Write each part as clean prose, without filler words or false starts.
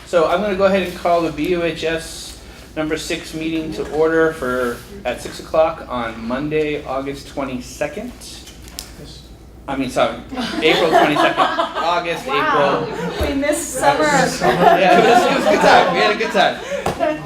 So I'm going to go ahead and call the BUHS number 6 meeting to order at 6 o'clock on Monday, August 22nd. April 22nd. August, Wow. April. We missed summer. Yeah, it was a good time. We had a good time.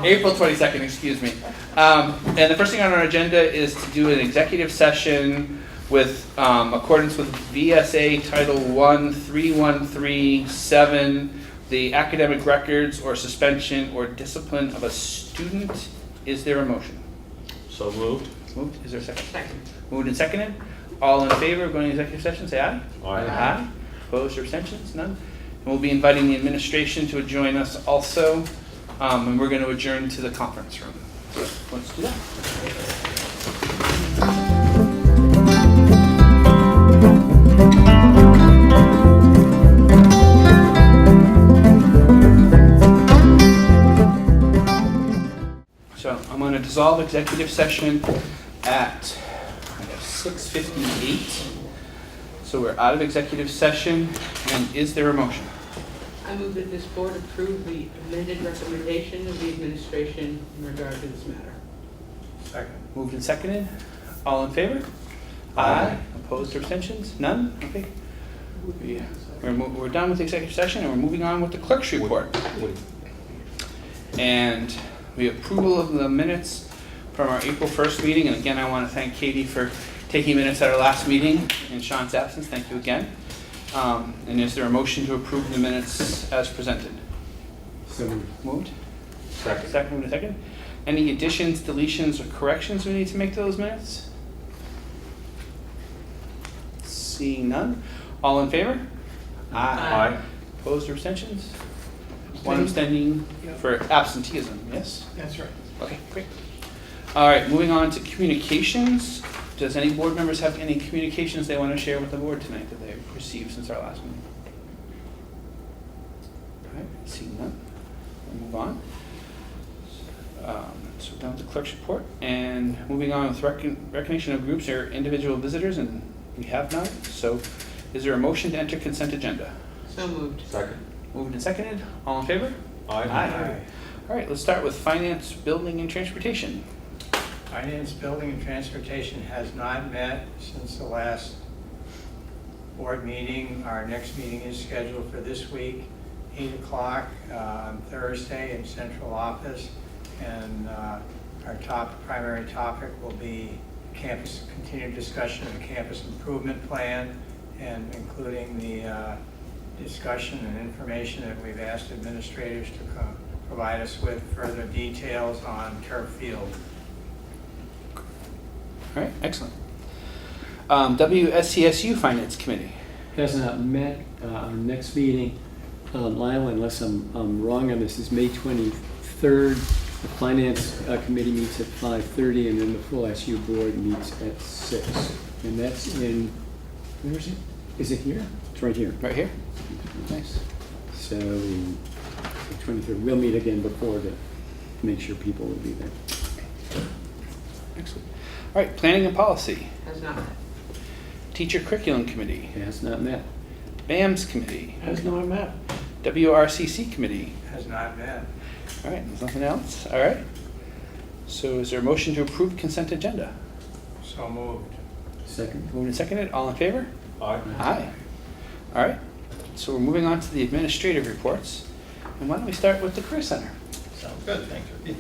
April 22nd, excuse me. And the first thing on our agenda is to do an executive session with accordance with VSA Title 1, 3137, the academic records or suspension or discipline of a student. Is there a motion? So moved. Moved. Is there a second? Second. Moved and seconded. All in favor of going to executive session, say aye. Aye. Aye. Opposed or abstentions? None. And we'll be inviting the administration to join us also, and we're going to adjourn to the conference room. So let's do that. So I'm going to dissolve executive session at 6:58. So we're out of executive session, and is there a motion? I move that this board approve the amended recommendation of the administration in regard to this matter. Second. Moved and seconded. All in favor? Aye. Opposed or abstentions? None? Okay. We're done with the executive session, and we're moving on with the clerk's report. And we have approval of the minutes from our April 1st meeting. And again, I want to thank Katie for taking minutes at our last meeting in Sean's absence. Thank you again. And is there a motion to approve the minutes as presented? So moved. Moved? Second. Second, moved and second. Any additions, deletions, or corrections we need to make to those minutes? Seeing none. All in favor? Aye. Opposed or abstentions? One abstaining for absenteeism, yes? That's right. Okay, great. All right, moving on to communications. Does any board members have any communications they want to share with the board tonight that they've received since our last meeting? All right, seeing none, we'll move on. So we're done with the clerk's report, and moving on with recognition of groups or individual visitors, and we have none. So is there a motion to enter consent agenda? So moved. Second. Moved and seconded. All in favor? Aye. All right, let's start with finance, building, and transportation. Finance, Building, and Transportation has not met since the last board meeting. Our next meeting is scheduled for this week, 8 o'clock on Thursday in central office. And our primary topic will be continued discussion of the campus improvement plan, and including the discussion and information that we've asked administrators to provide us with further details on turf field. All right, excellent. WSCSU Finance Committee. Has not met. Our next meeting, Lyle, unless I'm wrong on this, is May 23rd. The Finance Committee meets at 5:30, and then the full SU Board meets at 6. And that's in, where is it? Is it here? It's right here. Right here. Nice. So, the 23rd. We'll meet again before to make sure people will be there. Excellent. All right, planning and policy. Has not met. Teacher curriculum committee. Has not met. BAMS committee. Has not met. WRCC committee. Has not met. All right, there's nothing else. All right. So is there a motion to approve consent agenda? So moved. Second. Moved and seconded. All in favor? Aye. Aye. All right. So we're moving on to the administrative reports. And why don't we start with the Career Center? Sounds good, thanks, Ricky.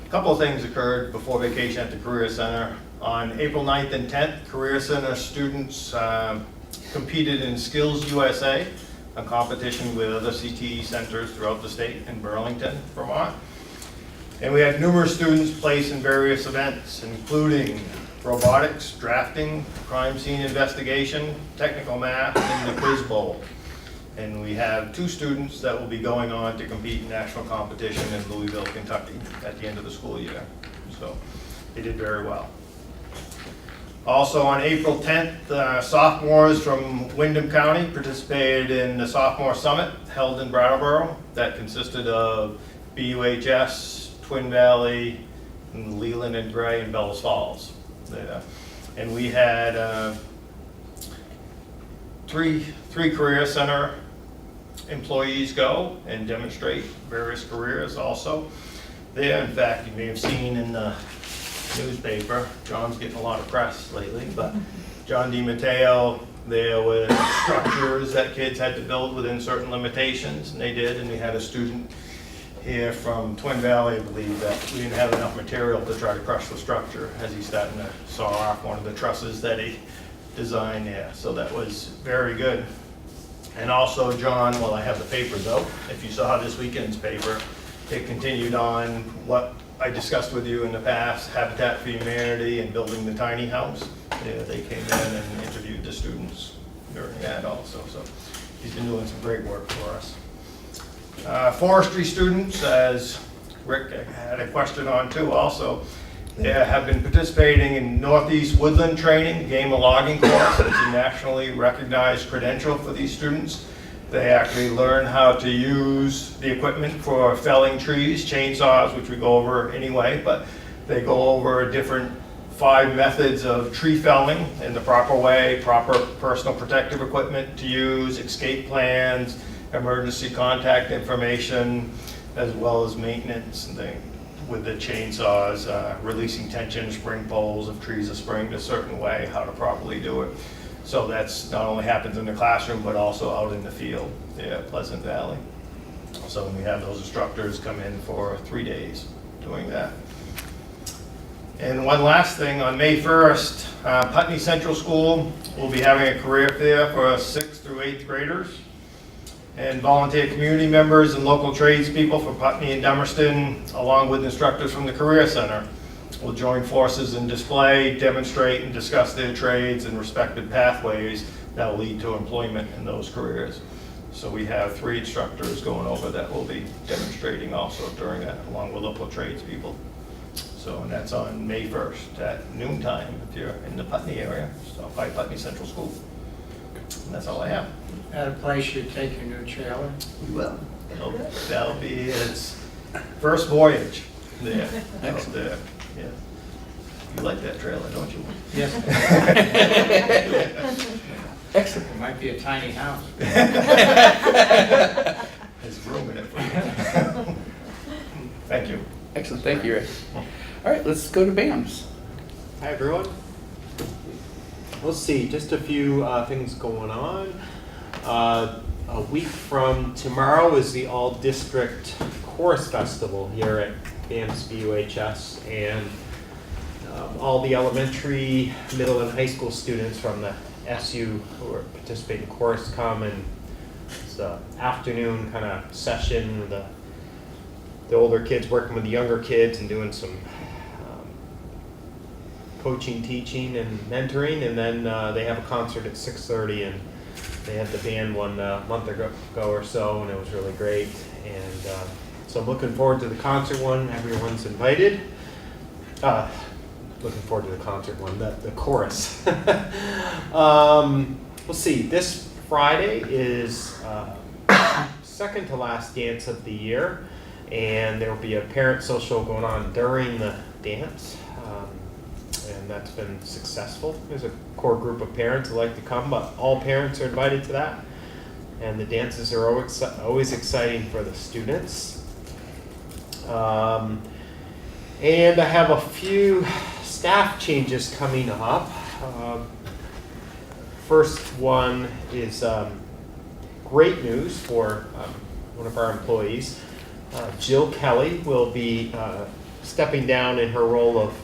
A couple of things occurred before vacation at the Career Center. On April 9th and 10th, Career Center students competed in Skills USA, a competition with other CTE centers throughout the state in Burlington, Vermont. And we had numerous students place in various events, including robotics, drafting, crime scene investigation, technical math, and the quiz bowl. And we have 2 students that will be going on to compete in national competition in Louisville, Kentucky at the end of the school year. So they did very well. Also on April 10th, sophomores from Windham County participated in the Sophomore Summit held in Brattleboro that consisted of BUHS, Twin Valley, and Leland and Gray, and Bellows Falls. And we had three Career Center employees go and demonstrate various careers also there. In fact, you may have seen in the newspaper, John's getting a lot of press lately, but John DiMatteo, there was structures that kids had to build within certain limitations, and they did, and we had a student here from Twin Valley, I believe, that we didn't have enough material to try to crush the structure as he's starting to saw off one of the trusses that he designed there. So that was very good. And also John, well, I have the papers out. If you saw this weekend's paper, it continued on what I discussed with you in the past, Habitat for Humanity and building the tiny house. Yeah, they came in and interviewed the students during that also. So he's been doing some great work for us. Forestry students, as Rick had a question on too also, they have been participating in Northeast Woodland Training, game and logging course. It's a nationally recognized credential for these students. They actually learn how to use the equipment for felling trees, chainsaws, which we go over anyway, but they go over different 5 methods of tree felling in the proper way, proper personal protective equipment to use, escape plans, emergency contact information, as well as maintenance and things with the chainsaws, releasing tension, spring poles if trees are springed a certain way, how to properly do it. So that's not only happens in the classroom, but also out in the field, Pleasant Valley. So we have those instructors come in for 3 days doing that. And one last thing, on May 1st, Putney Central School will be having a career fair for 6th through 8th graders. And volunteer community members and local tradespeople from Putney and Dummerston, along with instructors from the Career Center, will join forces and display, demonstrate, and discuss their trades and respective pathways that will lead to employment in those careers. So we have 3 instructors going over that will be demonstrating also during that, along with local tradespeople. So, and that's on May 1st at noontime if you're in the Putney area, so by Putney Central School. And that's all I have. At a place you take your new trailer? We will. That'll be its first voyage there, out there, yeah. You like that trailer, don't you? Yes. Excellent. It might be a tiny house. There's room in it for you. Thank you. Excellent, thank you, Rick. All right, let's go to BAMS. Hi, everyone. Let's see, just a few things going on. A week from tomorrow is the All-District Chorus Festival here at BAMS BUHS, and all the elementary, middle, and high school students from the SU who are participating in chorus come, and it's an afternoon kind of session with the older kids working with the younger kids and doing some coaching, teaching, and mentoring, and then they have a concert at 6:30, and they had the band one month ago or so, and it was really great. And so I'm looking forward to the concert one. Everyone's invited. Looking forward to the concert one, the chorus. Let's see, this Friday is second to last dance of the year, and there will be a parent social going on during the dance. And that's been successful. There's a core group of parents who like to come, but all parents are invited to that. And the dances are always exciting for the students. And I have a few staff changes coming up. First one is great news for one of our employees. Jill Kelly will be stepping down in her role of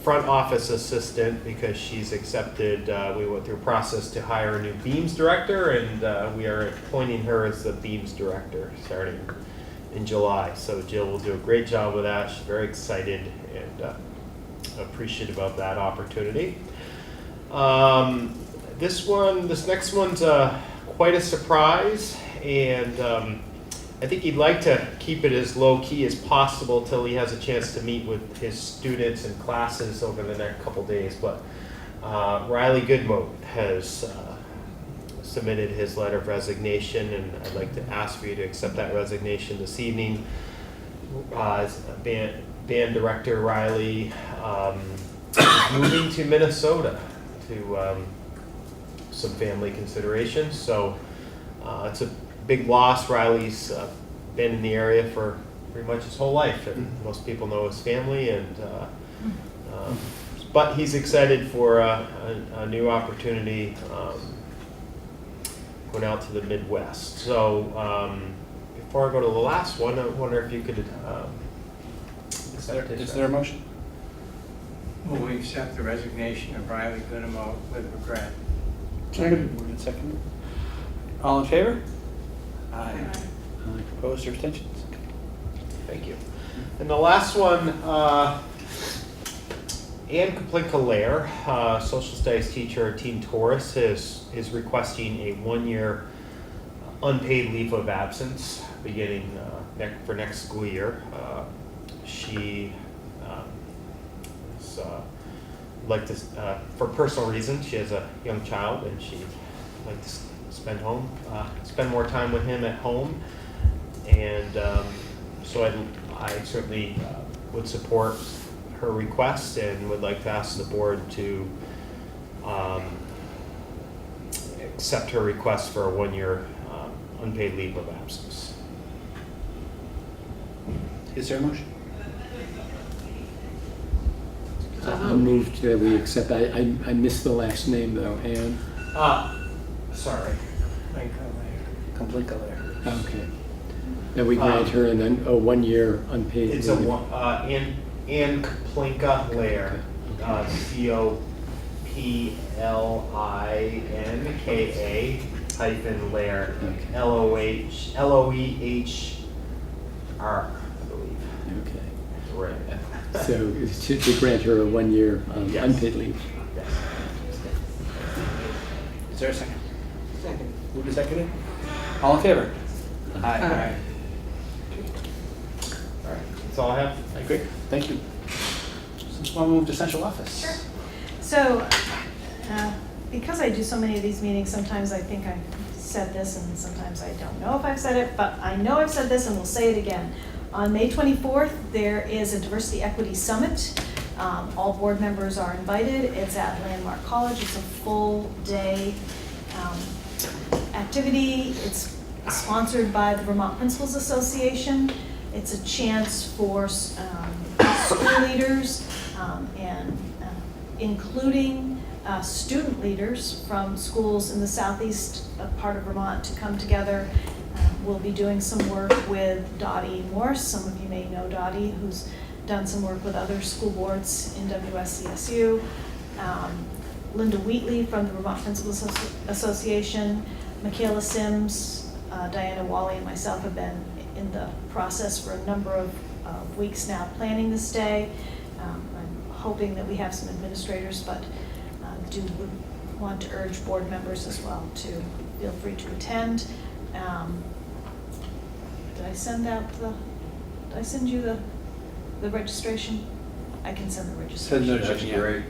front office assistant because she's accepted, we went through a process to hire a new Beams director, and we are appointing her as the Beams director starting in July. So Jill will do a great job with that. She's very excited and appreciative of that opportunity. This next one's quite a surprise, and I think he'd like to keep it as low-key as possible till he has a chance to meet with his students and classes over the next couple days. But Riley Goodmoat has submitted his letter of resignation, and I'd like to ask for you to accept that resignation this evening. Band director Riley is moving to Minnesota to some family considerations. So it's a big loss. Riley's been in the area for pretty much his whole life, and most people know his family. And but he's excited for a new opportunity going out to the Midwest. So before I go to the last one, I wonder if you could accept his Is there a motion? Will we accept the resignation of Riley Goodemo with regret? Second. Moved and seconded. All in favor? Aye. Aye. Opposed or abstentions? Thank you. And the last one, Ann Kaplinka-Lair, social studies teacher at Team Taurus, is requesting a 1-year unpaid leave of absence beginning for next school year. She like to, for personal reasons, she has a young child, and she'd like to spend more time with him at home. And so I certainly would support her request and would like to ask the board to accept her request for a 1-year unpaid leave of absence. Is there a motion? I moved that we accept, I missed the last name though, Ann. Sorry. Complete there. Okay. That we grant her and then a 1-year unpaid leave. It's Ann Kaplinka-Lair, COPLINKA-Lair, LOEHR, I believe. Okay. Right. So to grant her a 1-year Yes. unpaid leave. Yes. Is there a second? Second. Moved and seconded. All in favor? Aye. All right, that's all I have. Great, thank you. So we'll move to central office. Sure. So, because I do so many of these meetings, sometimes I think I've said this and sometimes I don't know if I've said it, but I know I've said this and we'll say it again. On May 24th, there is a Diversity Equity Summit. All board members are invited. It's at Landmark College. It's a full day activity. It's sponsored by the Vermont Principals Association. It's a chance for school leaders and including student leaders from schools in the southeast part of Vermont to come together. We'll be doing some work with Dottie Morse. Some of you may know Dottie, who's done some work with other school boards in WSCSU. Linda Wheatley from the Vermont Principals Association, Michaela Sims, Diana Wally, and myself have been in the process for a number of weeks now planning this day. I'm hoping that we have some administrators, but would want to urge board members as well to feel free to attend. Did I send you the registration? I can send the registration. That's great.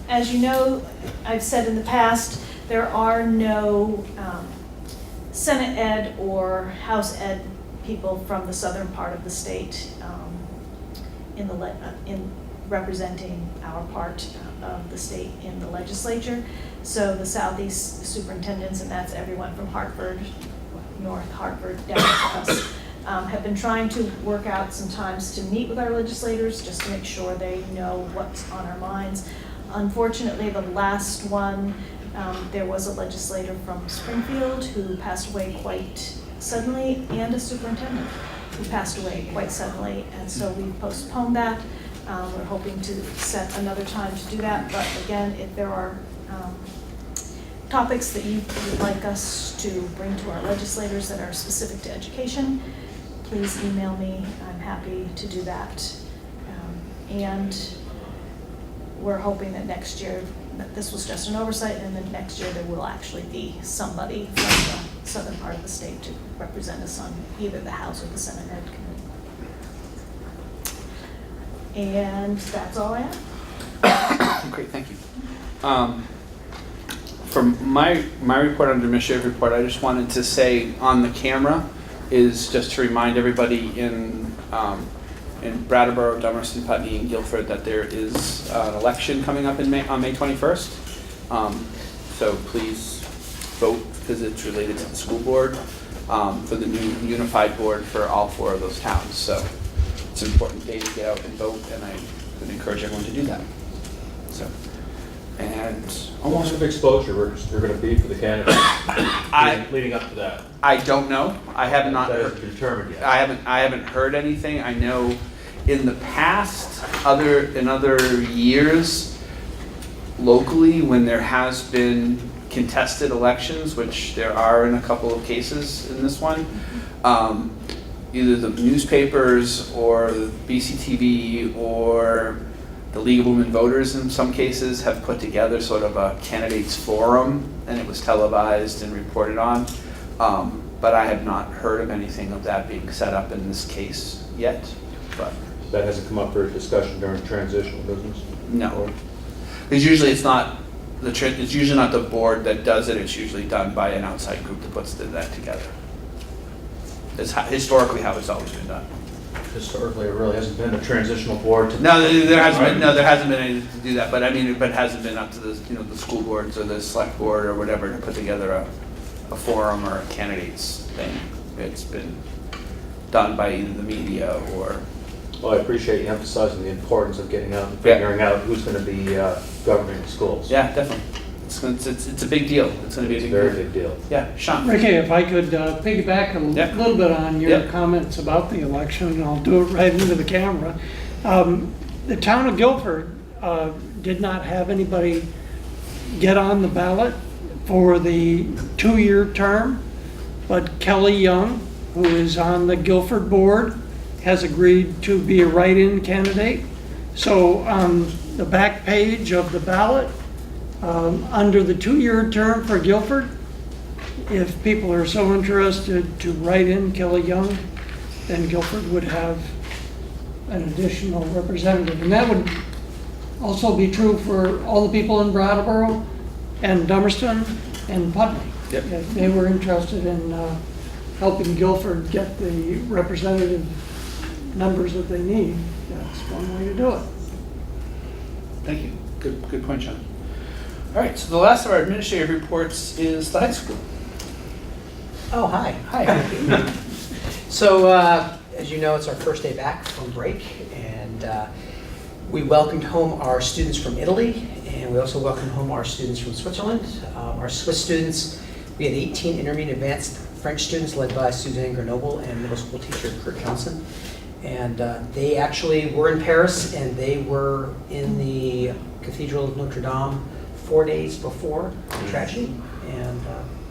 As you know, I've said in the past, there are no Senate Ed or House Ed people from the southern part of the state in representing our part of the state in the legislature. So the southeast superintendents, and that's everyone from Hartford, North Hartford, down to us, have been trying to work out some times to meet with our legislators just to make sure they know what's on our minds. Unfortunately, the last one, there was a legislator from Springfield who passed away quite suddenly, and a superintendent who passed away quite suddenly, and so we postponed that. We're hoping to set another time to do that, but again, if there are topics that you would like us to bring to our legislators that are specific to education, please email me. I'm happy to do that. And we're hoping that next year, that this was just an oversight, and then next year there will actually be somebody from the southern part of the state to represent us on either the House or the Senate Ed Committee. And that's all I have. Great, thank you. From my report under administrative report, I just wanted to say on the camera is just to remind everybody in Brattleboro, Dummerston, Putney, and Guilford that there is an election coming up on May 21st. So please vote because it's related to the school board, for the new unified board for all 4 of those towns. So it's an important day to get out and vote, and I would encourage everyone to do that. So, and How much of exposure you're going to be for the candidates leading up to that? I don't know. I have not That heard. isn't determined yet. I haven't heard anything. I know in the past, in other years, locally, when there has been contested elections, which there are in a couple of cases in this one, either the newspapers or the BCTV or the League of Women Voters in some cases have put together sort of a candidates forum, and it was televised and reported on. But I have not heard of anything of that being set up in this case yet. But That hasn't come up for discussion during transitional business? no, because usually it's not it's usually not the board that does it. It's usually done by an outside group that puts that together. It's historically how it's always been done. Historically, it really hasn't been a transitional board to... No, there hasn't been anything to do that. But I mean, it hasn't been up to the school boards or the select board or whatever to put together a forum or a candidates thing. It's been done by either the media or... Well, I appreciate you emphasizing the importance of getting out and figuring out who's going to be governing the schools. Yeah, definitely. It's a big deal. It's going to be It's a a big very deal. big deal. Yeah, Sean. Ricky, if I could piggyback a Yep. little bit on your Yep. comments about the election, and I'll do it right into the camera. The town of Guilford did not have anybody get on the ballot for the 2-year term, but Kelly Young, who is on the Guilford board, has agreed to be a write-in candidate. So on the back page of the ballot, under the 2-year term for Guilford, if people are so interested to write in Kelly Young, then Guilford would have an additional representative. And that would also be true for all the people in Brattleboro and Dummerston and Putney. Yep. If they were interested in helping Guilford get the representative numbers that they need, that's one way to do it. Thank you. Good point, Sean. All right, so the last of our administrative reports is the high school. Oh, hi. Hi. So, as you know, it's our first day back from break, and we welcomed home our students from Italy, and we also welcomed home our students from Switzerland. Our Swiss students, we had 18 intermediate advanced French students led by Suzanne Grenoble and middle school teacher Kurt Johnson. And they actually were in Paris, and they were in the Cathedral of Notre Dame 4 days before the tragedy, and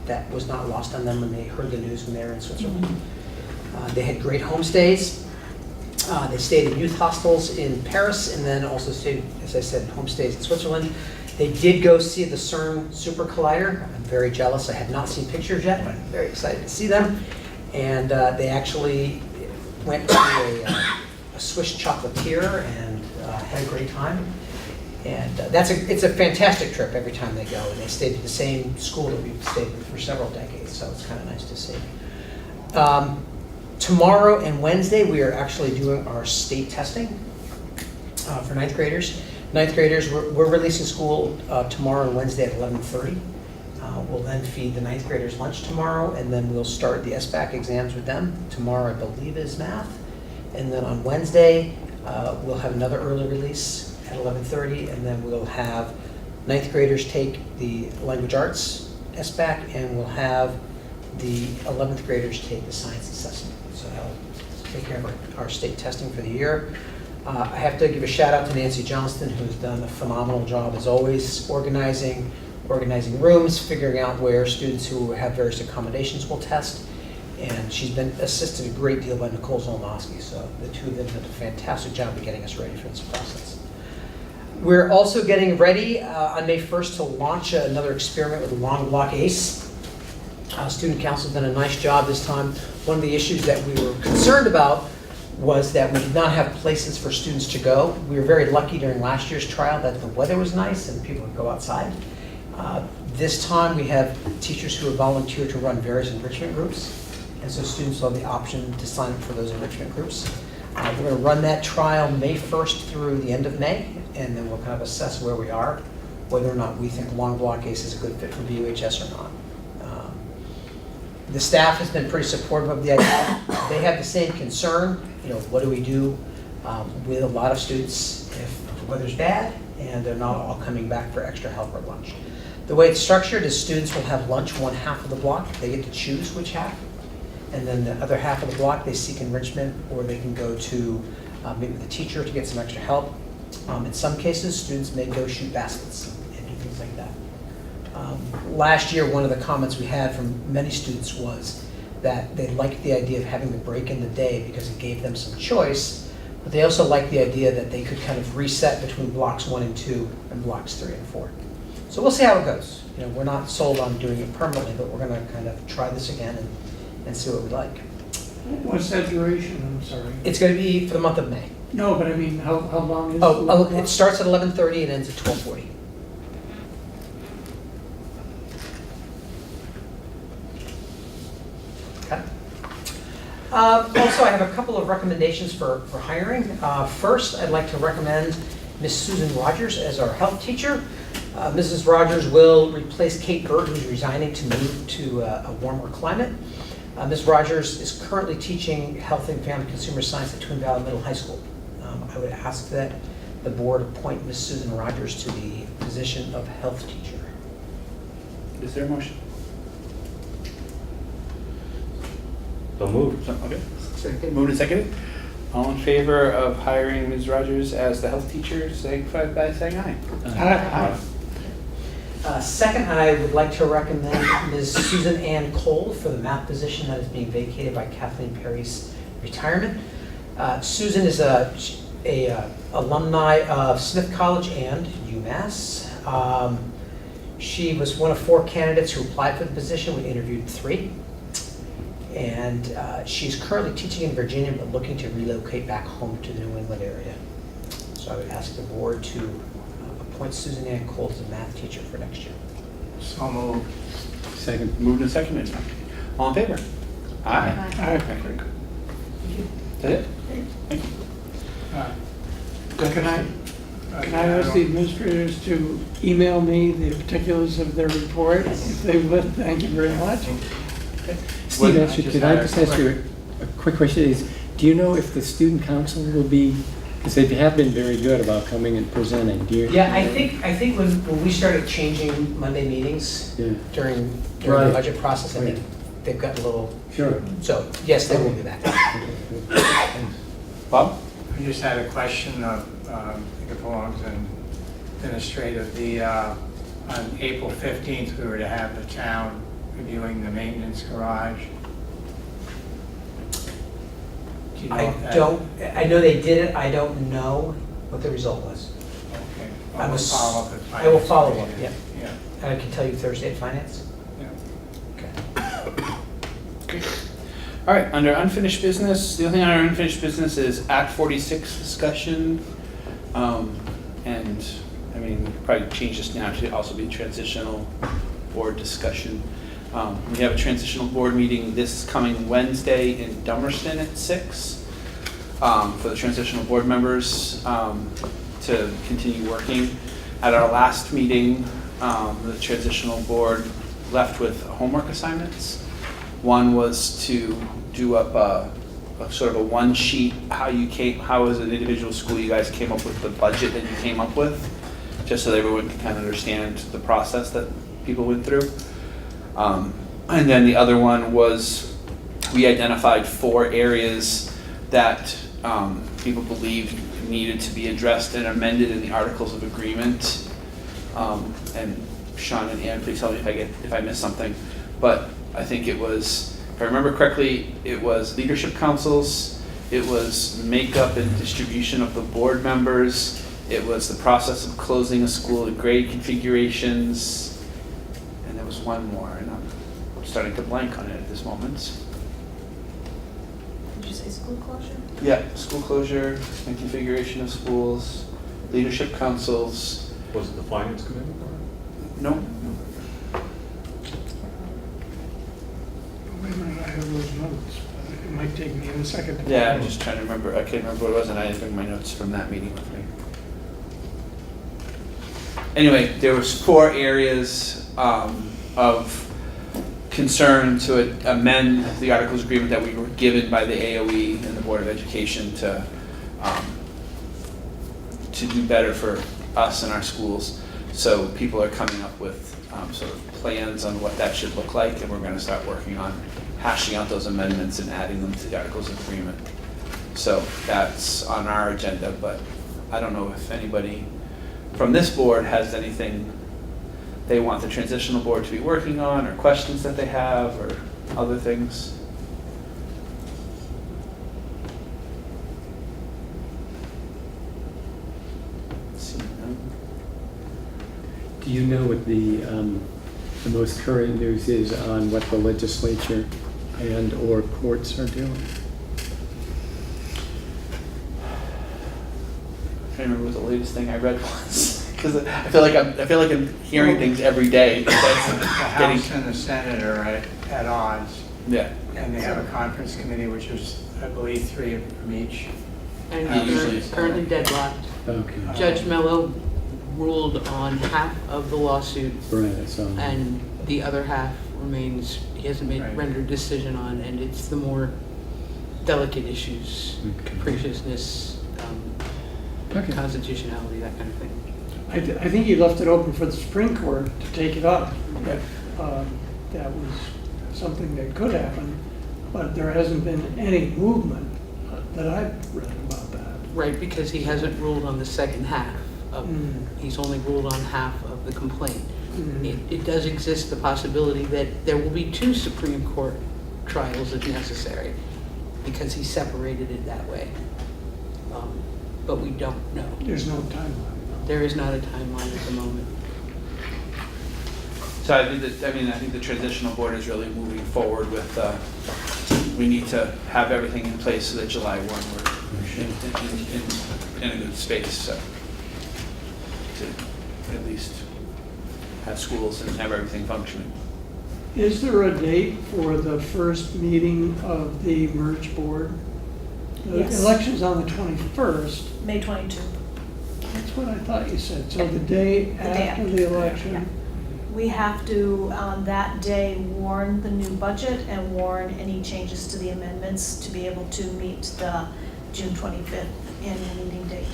that was not lost on them when they heard the news when they were in Switzerland. They had great homestays. They stayed in youth hostels in Paris, and then also stayed, as I said, in homestays in Switzerland. They did go see the CERN Super Collider. I'm very jealous. I have not seen pictures yet, but I'm very excited to see them. And they actually went to a Swiss chocolatier and had a great time. And it's a fantastic trip every time they go. And they stayed at the same school that we've stayed with for several decades, so it's kind of nice to see. Tomorrow and Wednesday, we are actually doing our state testing for ninth graders. Ninth graders, we're releasing school tomorrow and Wednesday at 11:30. We'll then feed the ninth graders lunch tomorrow, and then we'll start the SBAC exams with them. Tomorrow, I believe, is math. And then on Wednesday, we'll have another early release at 11:30, and then we'll have ninth graders take the language arts SBAC, and we'll have the 11th graders take the science assessment. So that'll take care of our state testing for the year. I have to give a shout out to Nancy Johnston, who's done a phenomenal job as always, organizing rooms, figuring out where students who have various accommodations will test. And she's been assisted a great deal by Nicole Zolnowski. So the two of them did a fantastic job of getting us ready for this process. We're also getting ready on May 1st to launch another experiment with Long Block ACE. Student Council's done a nice job this time. One of the issues that we were concerned about was that we did not have places for students to go. We were very lucky during last year's trial that the weather was nice and people would go outside. This time we have teachers who have volunteered to run various enrichment groups, and so students will have the option to sign up for those enrichment groups. We're going to run that trial May 1st through the end of May, and then we'll kind of assess where we are, whether or not we think Long Block ACE is a good fit for BUHS or not. The staff has been pretty supportive of the idea. They have the same concern, what do we do with a lot of students if the weather's bad and they're not all coming back for extra help or lunch. The way it's structured is students will have lunch one half of the block. They get to choose which half. And then the other half of the block, they seek enrichment, or they can go to meet with the teacher to get some extra help. In some cases, students may go shoot baskets and do things like that. Last year, one of the comments we had from many students was that they liked the idea of having the break in the day because it gave them some choice, but they also liked the idea that they could kind of reset between blocks 1 and 2 and blocks 3 and 4. So we'll see how it goes. We're not sold on doing it permanently, but we're going to kind of try this again and see what we like. What's that duration? I'm sorry. It's going to be for the month of May. No, but I mean, how long is it? It starts at 11:30 and ends at 12:40. Okay. Also, I have a couple of recommendations for hiring. First, I'd like to recommend Ms. Susan Rogers as our health teacher. Mrs. Rogers will replace Kate Bird, who's resigning to move to a warmer climate. Ms. Rogers is currently teaching health and family consumer science at Twin Valley Middle High School. I would ask that the board appoint Ms. Susan Rogers to the position of health teacher. Is there a motion? So moved. Okay. Second. Moved and seconded. All in favor of hiring Ms. Rogers as the health teacher, signify by saying aye. Aye. Second, I would like to recommend Ms. Susan Ann Cole for the math position that is being vacated by Kathleen Perry's retirement. Susan is a alumni of Smith College and UMass. She was one of 4 candidates who applied for the position. We interviewed 3. And she's currently teaching in Virginia, but looking to relocate back home to the New England area. So I would ask the board to appoint Susan Ann Cole as a math teacher for next year. So moved. Second. Moved and seconded. All in favor? Aye. Aye. Okay. Is that it? Thank you. Can I ask the administrators to email me the particulars of their report, if they would? Thank you very much. Steve, actually, could I just ask you a quick question? Do you know if the student council will be, because they have been very good about coming and presenting, do you? Yeah, I think when we started changing Monday meetings Yeah. during Right. the budget process, I think Right. they've gotten a little, Sure. so yes, they will be back. Bob? I just had a question of, I think it belongs in administrative. On April 15th, we were to have the town reviewing the maintenance garage. Do you know if that- I know they did it, I don't know what the result was. Okay. I I will was- follow up at I will finance follow up, committee. yeah. Yeah, And I can tell you Thursday at finance. yeah. Okay. Okay. All right, under unfinished business, the only thing on our unfinished business is Act 46 discussion. And, I mean, we could probably change this now to also be transitional board discussion. We have a transitional board meeting this coming Wednesday in Dummerston at 6 for the transitional board members to continue working. At our last meeting, the transitional board left with homework assignments. One was to do up a sort of a one sheet, how as an individual school you guys came up with the budget that you came up with, just so that everyone can kind of understand the process that people went through. And then the other one was, we identified 4 areas that people believed needed to be addressed and amended in the Articles of Agreement. And Sean and Ann, please tell me if I missed something. But I think it was, if I remember correctly, it was leadership councils, it was makeup and distribution of the board members, it was the process of closing a school and grade configurations, and there was one more, and I'm starting to blank on it at this moment. Did you say school closure? Yeah, school closure and configuration of schools, leadership councils. Was it the finance committee? No, Wait a minute, I have those notes. It might take me a second. to yeah, find I'm just trying to remember, I can't remember what it was, and I didn't bring my notes from that meeting with me. Anyway, there was 4 areas of concern to amend the Articles of Agreement that we were given by the AOE and the Board of Education to do better for us and our schools. So people are coming up with sort of plans on what that should look like, and we're going to start working on hashing out those amendments and adding them to the Articles of Agreement. So that's on our agenda, but I don't know if anybody from this board has anything they want the transitional board to be working on, or questions that they have, or other things. Seeing none. Do you know what the most current news is on what the legislature and/or courts are doing? I can't remember what the latest thing I read was. Because I feel like I'm hearing things every day. The House and the Senate are at odds, Yeah. and they have a conference committee, which is, I believe, 3 from each. And Usually it's currently deadlocked. Okay, Judge Mello ruled on half of the lawsuit, right, I saw that. and the other half remains, he hasn't made Right. rendered decision on, and it's the more delicate issues, Okay. capriciousness, Okay. constitutionality, that kind of thing. I think he left it open for the Supreme Court to take it up. Yeah. That was something that could happen, but there hasn't been any movement that I've read about that. Right, because he hasn't ruled on the second half of, he's only ruled on half of the complaint. It does exist the possibility that there will be 2 Supreme Court trials if necessary, because he separated it that way. But we don't know. There's no timeline. There is not a timeline at the moment. So I think the transitional board is really moving forward with, we need to have everything in place so that July 1 we're in a good space, so to at least have schools and have everything functioning. Is there a date for the first meeting of the merged board? The Yes. election's on the 21st. May 22. That's what I thought you said. So the day after after. the election? We have to, on that day, warn the new budget and warn any changes to the amendments to be able to meet the June 25th annual meeting date.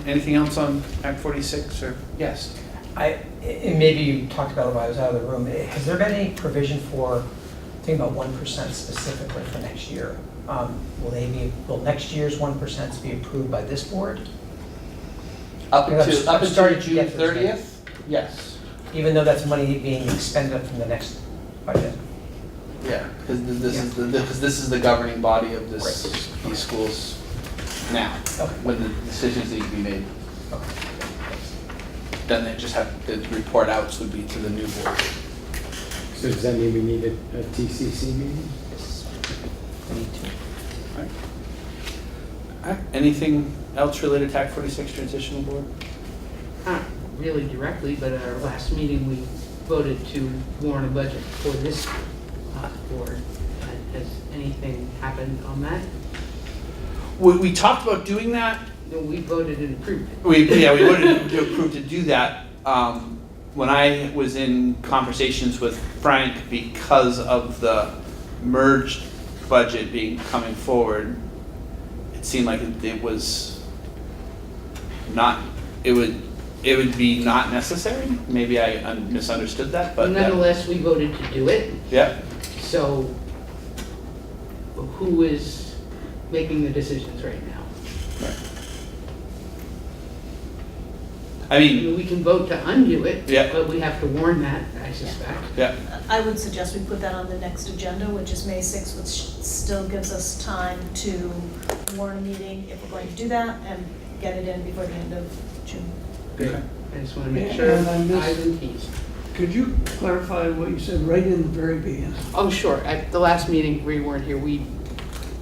Anything else on Act 46, or, yes? And maybe you talked about it while I was out of the room. Has there been any provision for, think about 1% specifically for next year? Will next year's 1% be approved by this board? Up Yeah, until I'm starting to June get this. 30th? Yes. Even though that's money being expended from the next budget? Yeah, because this is the governing body of these schools now, Okay. when the decisions need to be made. Okay. Then they just have, the report outs would be to the new board. So does that mean we need a TCC meeting? Anything else related to Act 46 transitional board? Not really directly, but at our last meeting, we voted to warn a budget for this board. Has anything happened on that? We talked about doing that. No, we voted and approved it. We voted to approve to do that. When I was in conversations with Frank, because of the merged budget coming forward, it seemed like it was not, it would be not necessary. Maybe I misunderstood that, but. Nonetheless, we voted to do it. Yeah. So who is making the decisions right now? Right. I mean, We can vote to undo it, Yeah. but we have to warn that, I suspect. yeah, I would suggest we put that on the next agenda, which is May 6th, which still gives us time to warn a meeting if we're going to do that and get it in before the end of June. Okay. I just want to make Yeah, sure, and I missed- I's and T's. Could you clarify what you said right in the very beginning? Oh, sure. At the last meeting, we weren't here,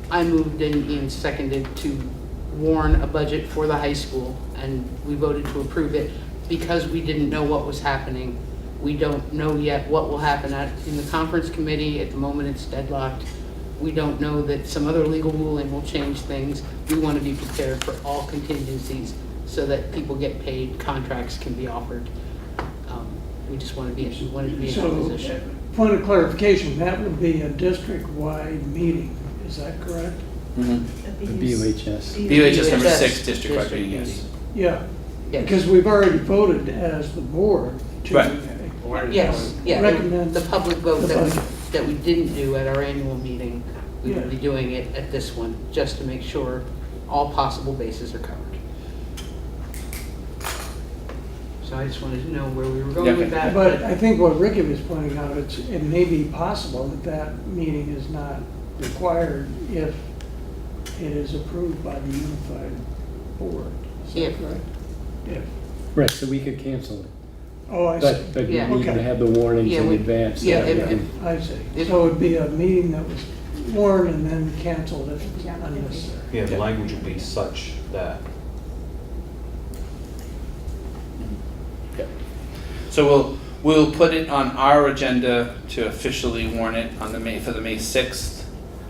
I moved and Ian seconded to warn a budget for the high school, and we voted to approve it because we didn't know what was happening. We don't know yet what will happen in the conference committee. At the moment, it's deadlocked. We don't know that some other legal ruling will change things. We want to be prepared for all contingencies so that people get paid, contracts can be offered. We just wanted to be in that So, position. point of clarification, that would be a district-wide meeting, is that correct? Mhm. The BUHS. BUHS number BUHS 6, district-wide meeting, yes. meeting. Yeah, Yes. because we've already voted as the board to Right. Yes, yeah, recommend the public vote the budget. that we didn't do at our annual meeting, we will Yeah. be doing it at this one, just to make sure all possible bases are covered. So I just wanted to know where we were going with that. But I think what Ricky was pointing out, it may be possible that that meeting is not required if it is approved by the unified board. Is that If. correct? If. Right, so we could cancel it, Oh, I see. but you Yeah. need to Okay. have the warnings Yeah, in we- advance. yeah, that we can- I see. If- So it'd be a meeting that was warned and then canceled if it's unnecessary. Yeah, the language would be such that. So we'll put it on our agenda to officially warn it on for the May 6th,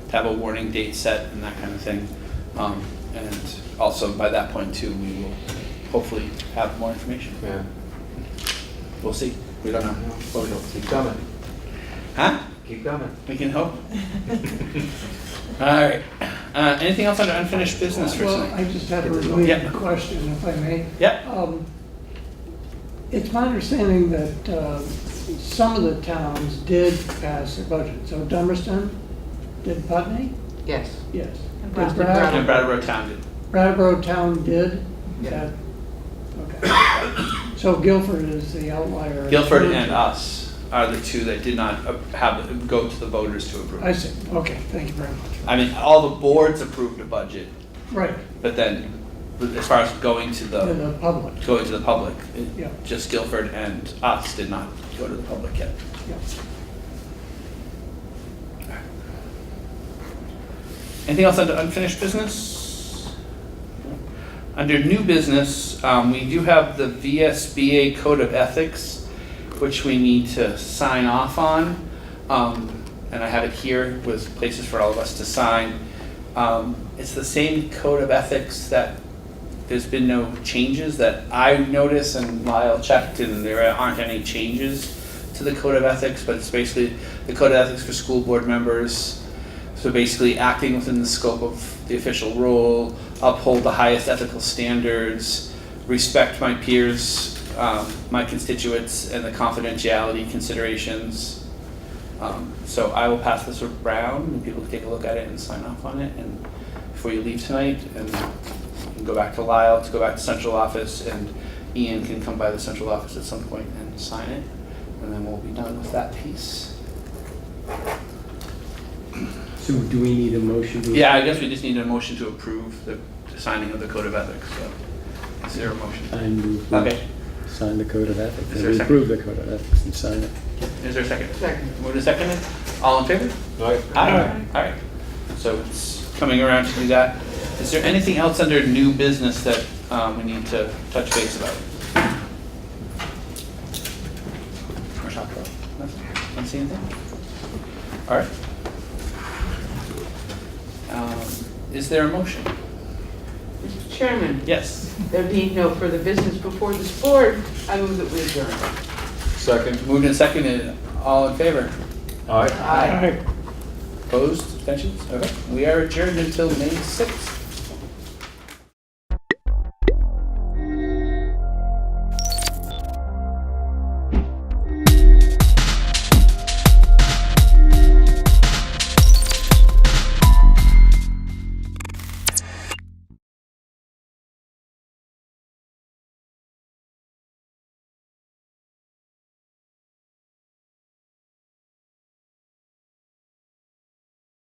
to have a warning date set and that kind of thing. And also by that point too, we will hopefully have more information. Yeah. We'll see. We don't know. But we Keep coming, Huh? keep coming. We can hope. All right. Anything else under unfinished business for Well, tonight? I just have a Yeah. related question, if I may. Yep. It's my understanding that some of the towns did pass their budget. So Dummerston, did Putney? Yes. Yes. And Did Brattleboro. And Brattleboro Town did. Brattleboro Town did? Yeah. Okay. So Guilford is the outlier. Guilford and us are the two that did not go to the voters to approve. I see. Okay, thank you very much. I mean, all the boards approved a budget, Right, but then as far as going to to the the public. public, Yeah. just Guilford and us did not go to the public yet. Yeah. Anything else under unfinished business? Under new business, we do have the VSBA Code of Ethics, which we need to sign off on. And I have it here with places for all of us to sign. It's the same Code of Ethics that there's been no changes that I noticed, and Lyle checked, and there aren't any changes to the Code of Ethics, but it's basically the Code of Ethics for school board members. So basically acting within the scope of the official role, uphold the highest ethical standards, respect my peers, my constituents, and the confidentiality considerations. So I will pass this around, and people can take a look at it and sign off on it, and before you leave tonight, and you can go back to Lyle, to go back to central office, and Ian can come by the central office at some point and sign it, and then we'll be done with that piece. So do we need a motion? to- Yeah, I guess we just need a motion to approve the signing of the Code of Ethics, so is there a motion? I move we Okay, sign the Code of Ethics, Is and there a we second? approve the Code of Ethics and sign it. is there a second? Second. Moved and seconded, all in favor? Right. Aye. All right, so it's coming around to do that. Is there anything else under new business that we need to touch base about? Or talk about? Nothing? Don't see anything? All right. Is there a motion? Mr. Chairman, Yes. there being no further business before this board, I move that we adjourn. Second. Moved and seconded, all in favor? All right. Aye. Opposed, abstentions? Okay, we are adjourned until May 6th.